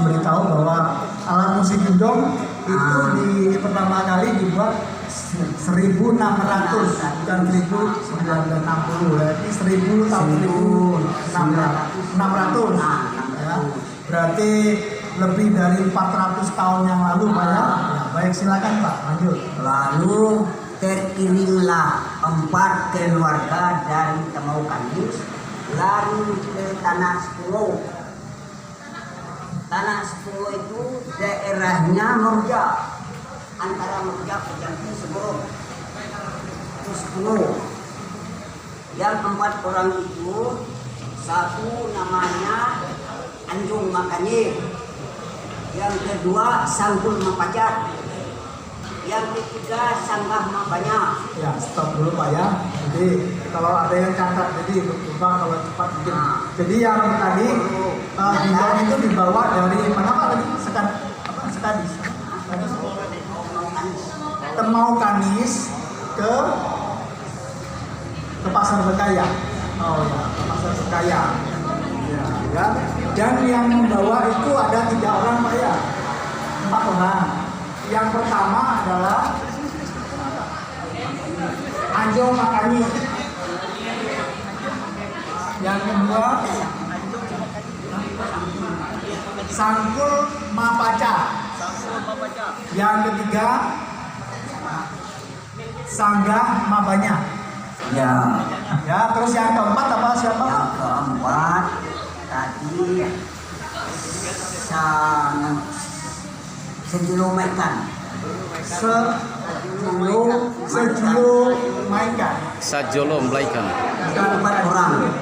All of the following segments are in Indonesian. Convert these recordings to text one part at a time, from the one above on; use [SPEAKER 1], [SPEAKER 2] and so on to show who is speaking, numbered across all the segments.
[SPEAKER 1] memberitahu bahwa alat musik gendong itu pertama kali dibuat 1600, bukan 1960, berarti 1000 tahun 1600 ya. Berarti lebih dari 400 tahun yang lalu Pak ya. Ya, baik silakan Pak, lanjut.
[SPEAKER 2] Lalu terkirimlah 4 keluarga dari Temau Kanis lari ke Tanah Sepuluh. Tanah Sepuluh itu daerahnya Merja, antara Merja Pejampi Segorok itu 10. Yang 4 orang itu, satu namanya Anjung Makanye, yang kedua Sanggul Mapacat, yang ketiga Sanggah Mapanya.
[SPEAKER 1] Ya, stop dulu Pak ya. Jadi kalau ada yang catat, jadi lupa kalau cepat mungkin. Jadi yang tadi gendong itu dibawa dari mana Pak tadi? Sekadis. Temau Kanis ke Pasar Bekaya. Oh ya, ke Pasar Bekaya. Ya. Dan yang membawa itu ada 3 orang Pak ya, 4 orang. Yang pertama adalah Anjong Makani. Yang kedua Sanggul Mapaca. Yang ketiga Sanggah Mapanya.
[SPEAKER 2] Ya.
[SPEAKER 1] Ya, terus yang keempat apa siapa?
[SPEAKER 2] Yang keempat tadi Sejulu Maikan.
[SPEAKER 1] Sejulu Maikan.
[SPEAKER 3] Sajolo Mlaikan.
[SPEAKER 2] Bukan 4 orang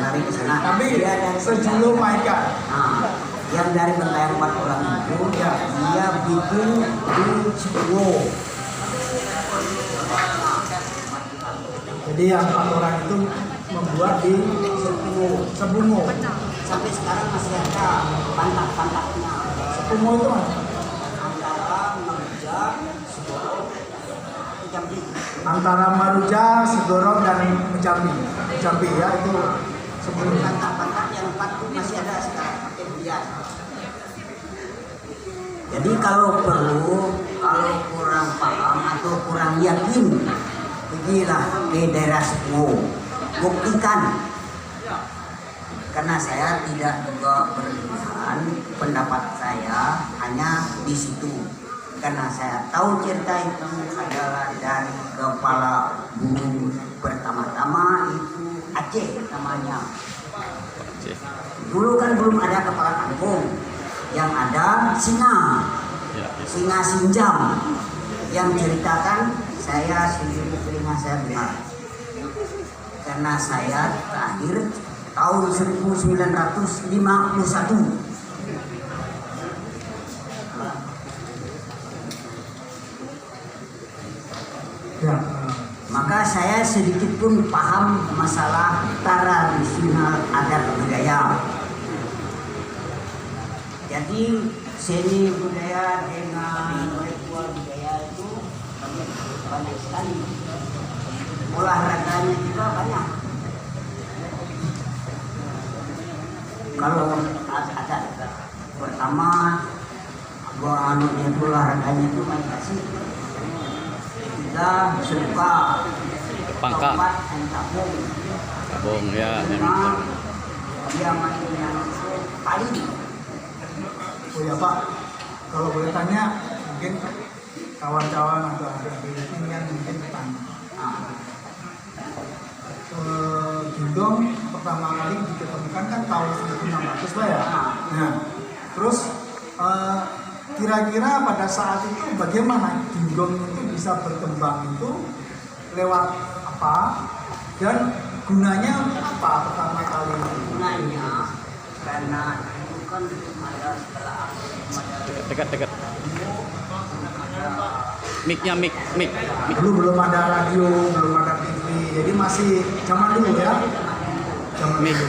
[SPEAKER 2] dari sana.
[SPEAKER 1] Tapi Sejulu Maikan.
[SPEAKER 2] Nah, yang dari Bentayang 4 orang itu
[SPEAKER 1] Ya.
[SPEAKER 2] dia bikin di Sepuluh.
[SPEAKER 1] Jadi yang 4 orang itu membuat di Sebungo.
[SPEAKER 2] Sampai sekarang masih ada pantak-pantaknya.
[SPEAKER 1] Sebungo itu mana?
[SPEAKER 2] Antara Merja, Segorok, Jambi.
[SPEAKER 1] Antara Maruja, Segorok dan Jambi ya, itu sebelum
[SPEAKER 2] Pantak-pantak yang 4 itu masih ada sekarang pakai bias. Jadi kalau perlu, kalau kurang paham atau kurang yakin, pergilah ke daerah Sepuluh, buktikan. Karena saya tidak juga berlebihan, pendapat saya hanya di situ. Karena saya tahu cerita itu adalah dari kepala burung pertama-tama itu Aceh namanya. Dulu kan belum ada kepala kampung, yang ada singa, singa Sinjam, yang ceritakan saya sendiri telinga saya dengar. Karena saya terakhir tahun 1951.
[SPEAKER 1] ya.
[SPEAKER 2] Maka saya sedikit pun paham masalah tradisional adat budaya. Jadi seni budaya dengan ritual budaya itu banyak sekali. Olahraganya juga banyak. Kalau ada pertama gua anunya itu olahraganya itu main kasih. Ketiga suka
[SPEAKER 3] Pangka.
[SPEAKER 2] keempat main tabung.
[SPEAKER 3] Tabung ya.
[SPEAKER 2] Lima dia main yang paling.
[SPEAKER 1] Oh ya Pak, kalau boleh tanya, mungkin kawan-kawan atau adik-adik ini yang mungkin bertanya. Gendong pertama kali diketemukan kan tahun 1600 Pak ya. Nah, terus kira-kira pada saat itu bagaimana gendong itu bisa berkembang itu lewat apa dan gunanya apa pertama kali?
[SPEAKER 2] Gunanya karena itu kan ada setelah
[SPEAKER 3] Dekat. Mic-nya mic.
[SPEAKER 1] Dulu belum ada radio, belum ada TV, jadi masih zaman dulu ya.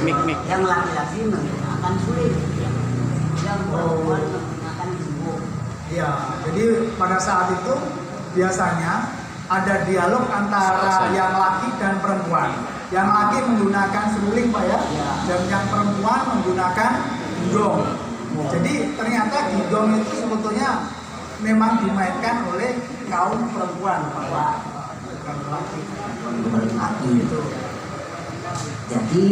[SPEAKER 3] Mic.
[SPEAKER 2] yang laki-laki menggunakan sulit, yang perempuan menggunakan jumbo.
[SPEAKER 1] Iya, jadi pada saat itu biasanya ada dialog antara yang laki dan perempuan. Yang laki menggunakan seruling Pak ya, dan yang perempuan menggunakan gendong. Jadi ternyata gigong itu sebetulnya memang dimainkan oleh kaum perempuan, bukan laki.
[SPEAKER 2] Laki itu. Jadi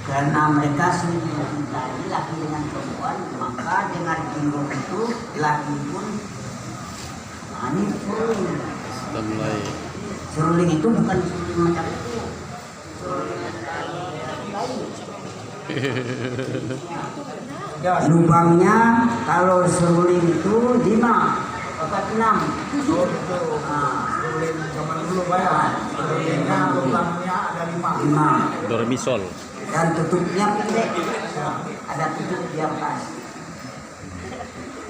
[SPEAKER 2] karena mereka sering mencintai laki dengan perempuan, maka dengan ginggong itu laki pun ini seruling.
[SPEAKER 3] Sudah mulai.
[SPEAKER 2] Seruling itu bukan seruling macam itu. Seruling lain.
[SPEAKER 1] Ya,
[SPEAKER 2] Lubangnya kalau seruling itu 5 atau 6.
[SPEAKER 1] oh gitu. Seruling zaman dulu Pak ya. Serulingnya lubangnya ada 5.
[SPEAKER 2] 5
[SPEAKER 3] Do re mi sol.
[SPEAKER 2] dan tutupnya pendek. Ada tutup di atas.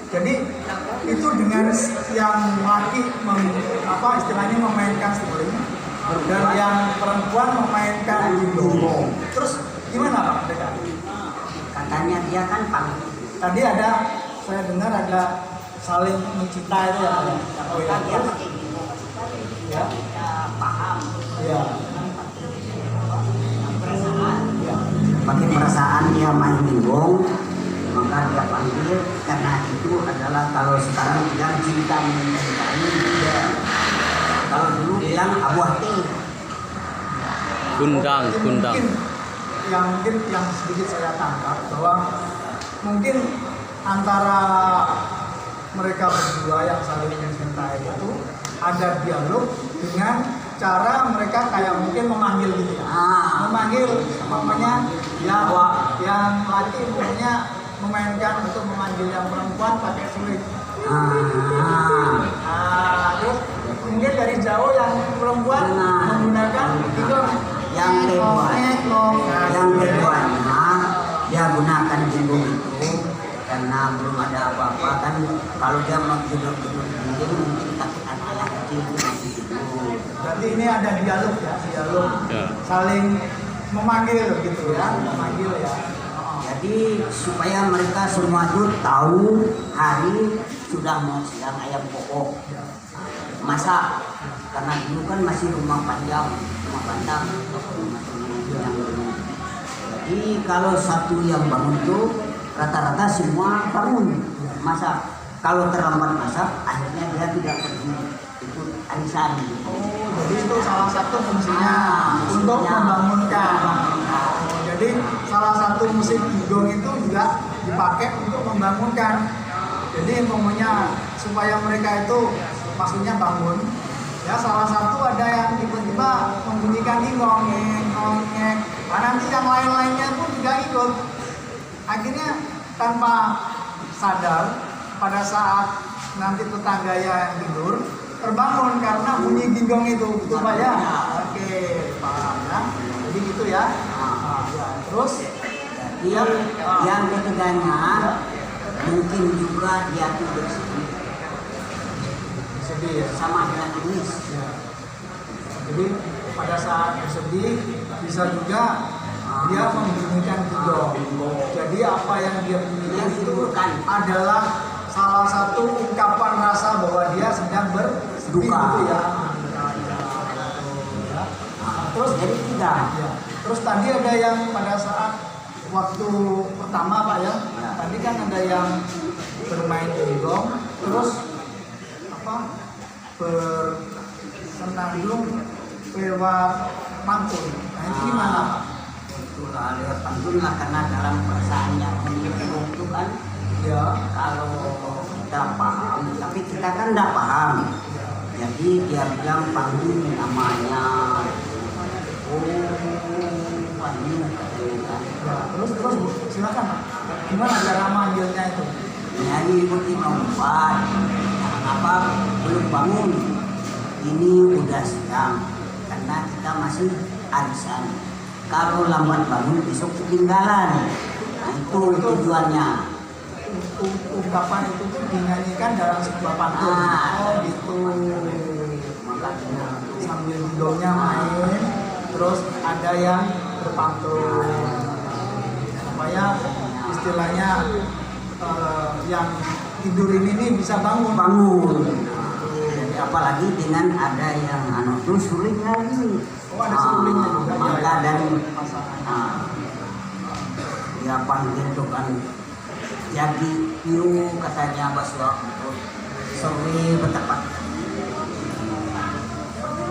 [SPEAKER 1] Jadi itu dengan yang laki istilahnya memainkan seruling dan yang perempuan memainkan gigong. Terus gimana Pak mereka?
[SPEAKER 2] Katanya dia kan panggil.
[SPEAKER 1] Tadi ada, saya dengar ada saling mencinta itu ya. Oh ya,
[SPEAKER 2] Dia
[SPEAKER 1] terus?
[SPEAKER 2] pakai ginggong
[SPEAKER 1] Ya,
[SPEAKER 2] kita paham.
[SPEAKER 1] ya,
[SPEAKER 2] Perasaan.
[SPEAKER 1] ya.
[SPEAKER 2] Pakai perasaan dia main ginggong, maka dia panggil karena itu adalah kalau sekarang bilang cinta mencintai dia. Kalau dulu bilang abuah teh.
[SPEAKER 3] Kundang, kundang.
[SPEAKER 1] Mungkin yang sedikit saya tangkap bahwa mungkin antara mereka berdua yang saling mencintai itu ada dialog dengan cara mereka kayak mungkin memanggil gitu ya. Memanggil namanya ya, yang laki umumnya memainkan untuk memanggil yang perempuan pakai sulit. Terus mungkin dari jauh yang perempuan menggunakan gigong.
[SPEAKER 2] Yang keduanya dia gunakan ginggong itu karena belum ada apa-apa kan. Kalau dia mau duduk-duduk ginggong mungkin takut anak kecil nanti tidur.
[SPEAKER 1] Berarti ini ada dialog ya, dialog
[SPEAKER 3] Ya.
[SPEAKER 1] saling memanggil gitu ya, memanggil ya.
[SPEAKER 2] Jadi supaya mereka semua itu tahu hari sudah mau siang ayam pokok masak, karena dulu kan masih rumah pandang jadi kalau satu yang bangun itu rata-rata semua bangun masak. Kalau terlambat masak akhirnya dia tidak pergi ikut arisan.
[SPEAKER 1] Jadi itu salah satu fungsinya untuk membangunkan. Jadi salah satu musik gigong itu juga dipakai untuk membangunkan. Jadi umumnya supaya mereka itu maksudnya bangun. Ya salah satu ada yang tiba-tiba membunyikan gigong, ngeng. Nah, nanti yang lain-lainnya pun juga ikut. Akhirnya tanpa sadar pada saat nanti tetangganya yang tidur terbangun karena bunyi gigong itu, betul Pak ya? Oke, paham ya. Jadi gitu ya. Ya. Terus
[SPEAKER 2] Dia yang ketiganya mungkin juga dia tuh bersedih
[SPEAKER 1] sedih ya.
[SPEAKER 2] sama dengan Anis.
[SPEAKER 1] Ya. Jadi pada saat bersedih bisa juga dia membunyikan gigong. Jadi apa yang dia bunyikan itu adalah salah satu ungkapan rasa bahwa dia sedang bersedih gitu ya. Terus
[SPEAKER 2] Jadi tidak.
[SPEAKER 1] ya. Terus tadi ada yang pada saat waktu pertama Pak ya. Tadi kan ada yang bermain gigong, terus bersenandung lewat pantun. Nah itu gimana Pak?
[SPEAKER 2] Itulah lewat pantun lah, karena dalam perasaan yang itu kan
[SPEAKER 1] Ya.
[SPEAKER 2] kalau kita paham, tapi kita kan tidak paham. Jadi dia bilang pantun namanya pantun katanya.
[SPEAKER 1] Ya, terus silakan Pak. Gimana cara manggilnya itu?
[SPEAKER 2] Nyanyi ikuti lompat. Apa belum bangun? Ini udah siang karena kita masih arisan. Kalau lambat bangun besok ketinggalan. Nah itu tujuannya.
[SPEAKER 1] Ungkapan itu tuh dinyanyikan dalam sebuah pantun. Oh gitu.
[SPEAKER 2] Makanya
[SPEAKER 1] Sambil gigongnya main, terus ada yang berpantun supaya istilahnya yang tidur ini bisa bangun.
[SPEAKER 2] Jadi apalagi dengan ada yang tuh suling lagi.
[SPEAKER 1] Oh ada serulingnya juga.
[SPEAKER 2] Maka
[SPEAKER 1] Ya,
[SPEAKER 2] dari
[SPEAKER 1] pasangan.
[SPEAKER 2] dia panggil tuh kan jadi piu katanya bahwa sore bertepat.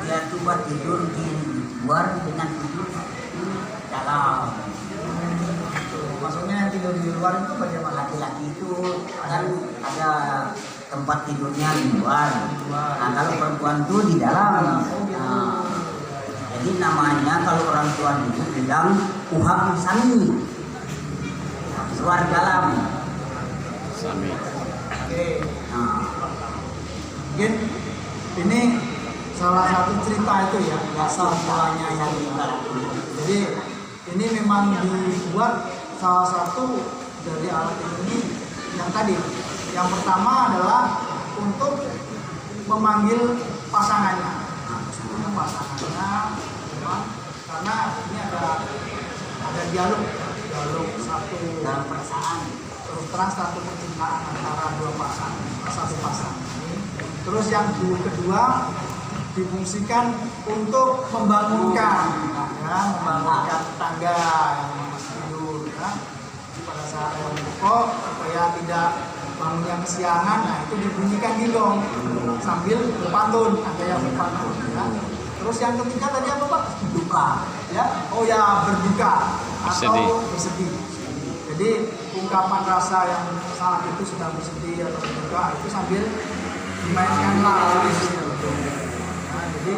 [SPEAKER 2] Dia coba tidur di luar dengan tidur di dalam.
[SPEAKER 1] Maksudnya yang tidur di luar itu bagaimana?
[SPEAKER 2] Laki-laki itu kan ada tempat tidurnya di luar. Nah, kalau perempuan itu di dalam. Nah, jadi namanya kalau orang tua itu bilang uham sami, luar dalam.
[SPEAKER 3] Sami.
[SPEAKER 1] Oke.
[SPEAKER 2] Nah,
[SPEAKER 1] Mungkin ini salah satu cerita itu ya, asal mulanya yang jadi ini memang dibuat salah satu dari alat ini yang tadi. Yang pertama adalah untuk memanggil pasangannya. Karena ini ada dialog satu
[SPEAKER 2] dalam perasaan.
[SPEAKER 1] terus terang satu percintaan antara satu pasangan. Terus yang kedua difungsikan untuk membangunkan tangga yang masih tidur ya. Pada saat yang pokok supaya tidak bangunnya kesiangan, nah itu dibunyikan gilong sambil berpantun, ada yang berpantun ya. Terus yang ketiga tadi apa Pak?
[SPEAKER 2] Duka.
[SPEAKER 1] Ya, oh ya berduka atau
[SPEAKER 3] Bersedih.
[SPEAKER 1] bersedih. Jadi ungkapan rasa yang saat itu sedang bersedih atau berduka itu sambil dimainkan lagu. Nah, jadi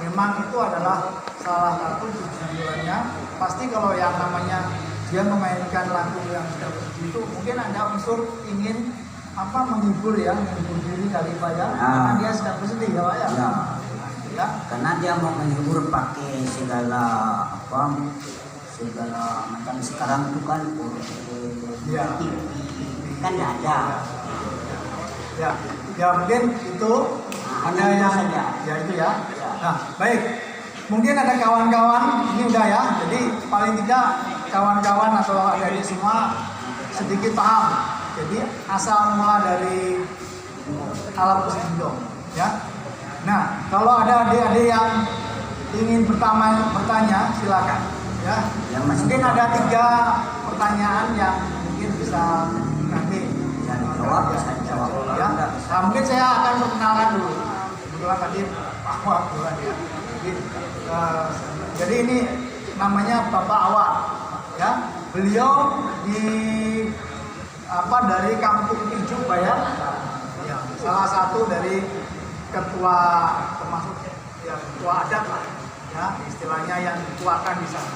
[SPEAKER 1] memang itu adalah salah satu tujuannya. Pasti kalau yang namanya dia memainkan lagu yang sedang bersedih itu mungkin ada unsur ingin menghibur diri daripada karena dia sedang bersedih ya Pak ya. Ya.
[SPEAKER 2] Karena dia mau menghibur pakai segala macam sekarang itu kan
[SPEAKER 1] Ya.
[SPEAKER 2] TV kan nggak ada.
[SPEAKER 1] Ya mungkin itu ada
[SPEAKER 2] itu
[SPEAKER 1] yang
[SPEAKER 2] saja.
[SPEAKER 1] ya itu ya. Nah baik, mungkin ada kawan-kawan ini udah ya. Jadi paling tidak kawan-kawan atau adik semua sedikit paham. Jadi asal mula dari alat musik dong, ya. Nah kalau ada adik-adik yang ingin bertanya silakan, ya.
[SPEAKER 2] Yang masih
[SPEAKER 1] Mungkin ada 3 pertanyaan yang mungkin bisa nanti
[SPEAKER 2] Jawab, bisa jawab.
[SPEAKER 1] ya. Nah, mungkin saya akan perkenalkan dulu. Kebetulan tadi Pak Awak duluan ya. Jadi ini namanya Bapak Awak, ya. Beliau dari Kampung Pijuk, Pak ya. Ya, salah satu dari ketua termasuk ya ketua adat lah, ya istilahnya yang dituakan di sana.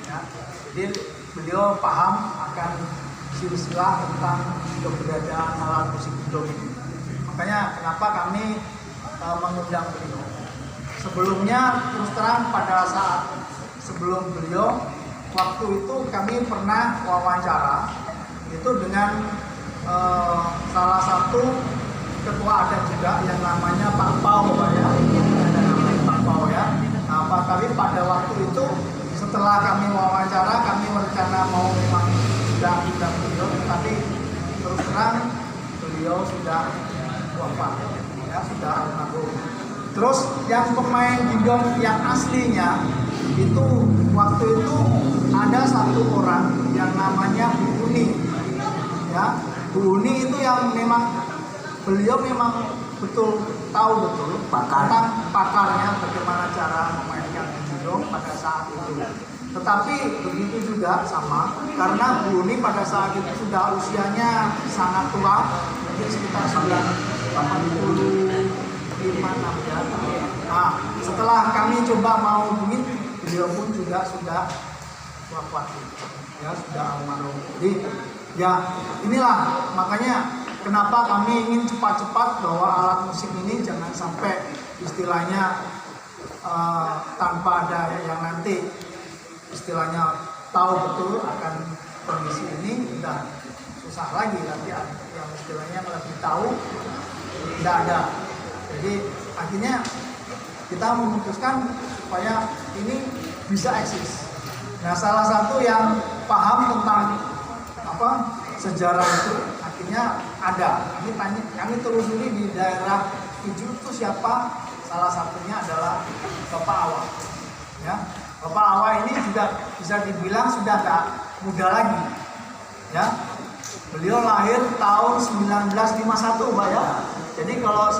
[SPEAKER 1] Ya. Jadi beliau paham akan silsilah tentang keberadaan alat musik drum ini. Makanya kenapa kami mengundang beliau. Sebelumnya terus terang pada saat sebelum beliau waktu itu kami pernah wawancara itu dengan salah satu ketua adat juga yang namanya Pak Pau ya. Ada namanya Pak Pau ya. Nah, tapi pada waktu itu setelah kami wawancara kami berencana mau memang sudah beliau, tapi terus terang beliau sudah wafat ya, sudah almarhum. Terus yang pemain gidong yang aslinya itu waktu itu ada satu orang yang namanya Bu Uni ya. Bu Uni itu yang memang beliau memang tahu betul tentang pakarnya bagaimana cara memainkan gidong pada saat itu. Tetapi begitu juga sama karena Bu Uni pada saat itu sudah usianya sangat tua, mungkin sekitar 85 ya. Nah, setelah kami coba mau hubungin, beliau pun juga sudah wafat, ya sudah almarhum. Jadi ya inilah makanya kenapa kami ingin cepat-cepat bahwa alat musik ini jangan sampai istilahnya tanpa ada yang nanti istilahnya tahu betul akan kondisi ini udah susah lagi nanti yang istilahnya lebih tahu tidak ada. Jadi akhirnya kita memutuskan supaya ini bisa eksis. Nah salah satu yang paham tentang sejarah itu akhirnya ada. Kami telusuri di daerah Pijuk itu siapa? Salah satunya adalah Bapak Awak. Ya, Bapak Awak ini juga bisa dibilang sudah tak muda lagi. Ya, Beliau lahir tahun 1951 Pak ya. Jadi kalau